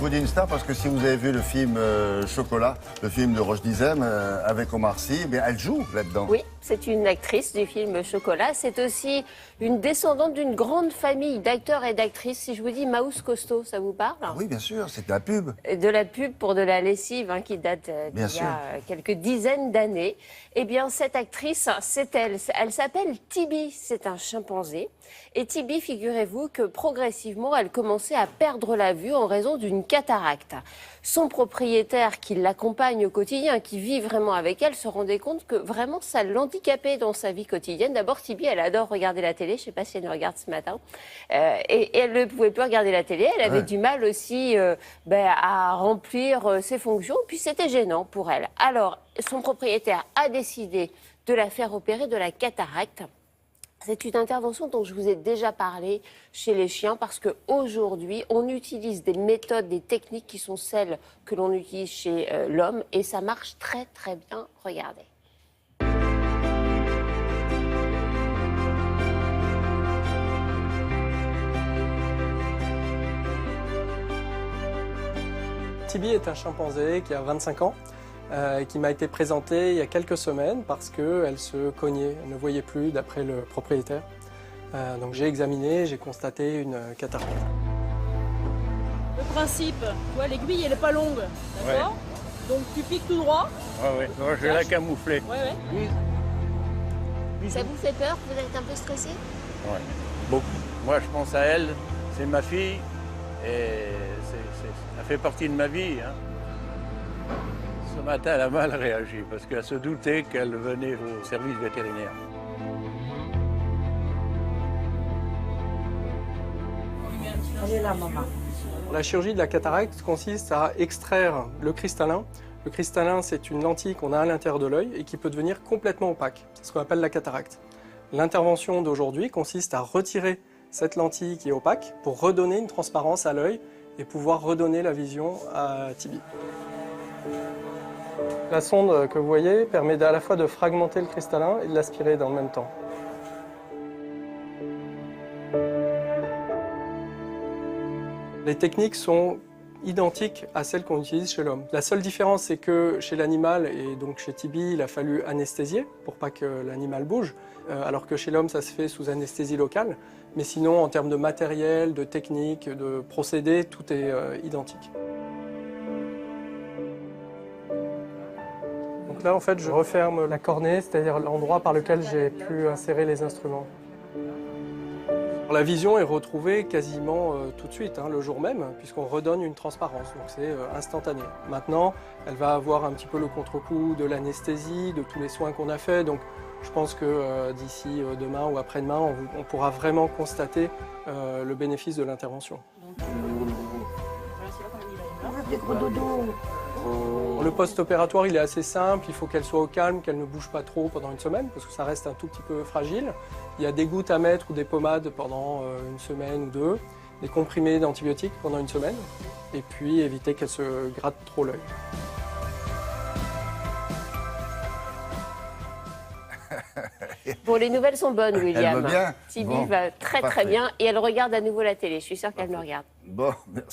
vous dis une star parce que si vous avez vu le film Chocolat, le film de Roche Dizem avec Omar Sy, eh bien, elle joue là-dedans. Oui, c'est une actrice du film Chocolat. C'est aussi une descendante d'une grande famille d'acteurs et d'actrices. Si je vous dis Maus Costo, ça vous parle? Oui, bien sûr, c'est de la pub. De la pub pour de la lessive qui date d'il y a quelques dizaines d'années. Eh bien, cette actrice, c'est elle. Elle s'appelle Tibi, c'est un chimpanzé. Et Tibi, figurez-vous que progressivement, elle commençait à perdre la vue en raison d'une cataracte. Son propriétaire qui l'accompagne au quotidien, qui vit vraiment avec elle, se rendait compte que vraiment ça l'handicapait dans sa vie quotidienne. D'abord, Tibi, elle adore regarder la télé. Je ne sais pas si elle le regarde ce matin. Et elle ne pouvait plus regarder la télé. Elle avait du mal aussi à remplir ses fonctions. Puis c'était gênant pour elle. Alors, son propriétaire a décidé de la faire opérer de la cataracte. C'est une intervention dont je vous ai déjà parlé chez les chiens parce qu'aujourd'hui, on utilise des méthodes, des techniques qui sont celles que l'on utilise chez l'homme et ça marche très très bien. Regardez. Tibi est un chimpanzé qui a 25 ans. Qui m'a été présentée il y a quelques semaines parce qu'elle se cognait, elle ne voyait plus d'après le propriétaire. Donc j'ai examiné, j'ai constaté une cataracte. Le principe, tu vois, l'aiguille elle n'est pas longue, d'accord? Donc tu piques tout droit. Ouais. Moi, je vais la camoufler. Ça vous fait peur? Vous êtes un peu stressé? Ouais, beaucoup. Moi, je pense à elle, c'est ma fille et ça fait partie de ma vie. Hein. Ce matin, elle a mal réagi parce qu'elle se doutait qu'elle venait au service vétérinaire. Elle est là, maman. La chirurgie de la cataracte consiste à extraire le cristallin. Le cristallin, c'est une lentille qu'on a à l'intérieur de l'œil et qui peut devenir complètement opaque. C'est ce qu'on appelle la cataracte. L'intervention d'aujourd'hui consiste à retirer cette lentille qui est opaque pour redonner une transparence à l'œil et pouvoir redonner la vision à Tibi. La sonde que vous voyez permet à la fois de fragmenter le cristallin et de l'aspirer dans le même temps. Les techniques sont identiques à celles qu'on utilise chez l'homme. La seule différence, c'est que chez l'animal, et donc chez Tibi, il a fallu anesthésier pour pas que l'animal bouge, alors que chez l'homme, ça se fait sous anesthésie locale. Mais sinon, en termes de matériel, de technique, de procédé, tout est identique. Donc là, en fait, je referme la cornée, c'est-à-dire l'endroit par lequel j'ai pu insérer les instruments. La vision est retrouvée quasiment tout de suite, le jour même, puisqu'on redonne une transparence, donc c'est instantané. Maintenant, elle va avoir un petit peu le contre-coup de l'anesthésie, de tous les soins qu'on a faits, donc je pense que d'ici demain ou après-demain, on pourra vraiment constater le bénéfice de l'intervention. Le post-opératoire, il est assez simple, il faut qu'elle soit au calme, qu'elle ne bouge pas trop pendant une semaine, parce que ça reste un tout petit peu fragile. Il y a des gouttes à mettre ou des pommades pendant une semaine ou deux, des comprimés d'antibiotiques pendant une semaine, et puis éviter qu'elle se gratte trop l'œil. Bon, les nouvelles sont bonnes, William. Elle va bien. Tibi va très très bien et elle regarde à nouveau la télé. Je suis sûre qu'elle me regarde. Bon, merci.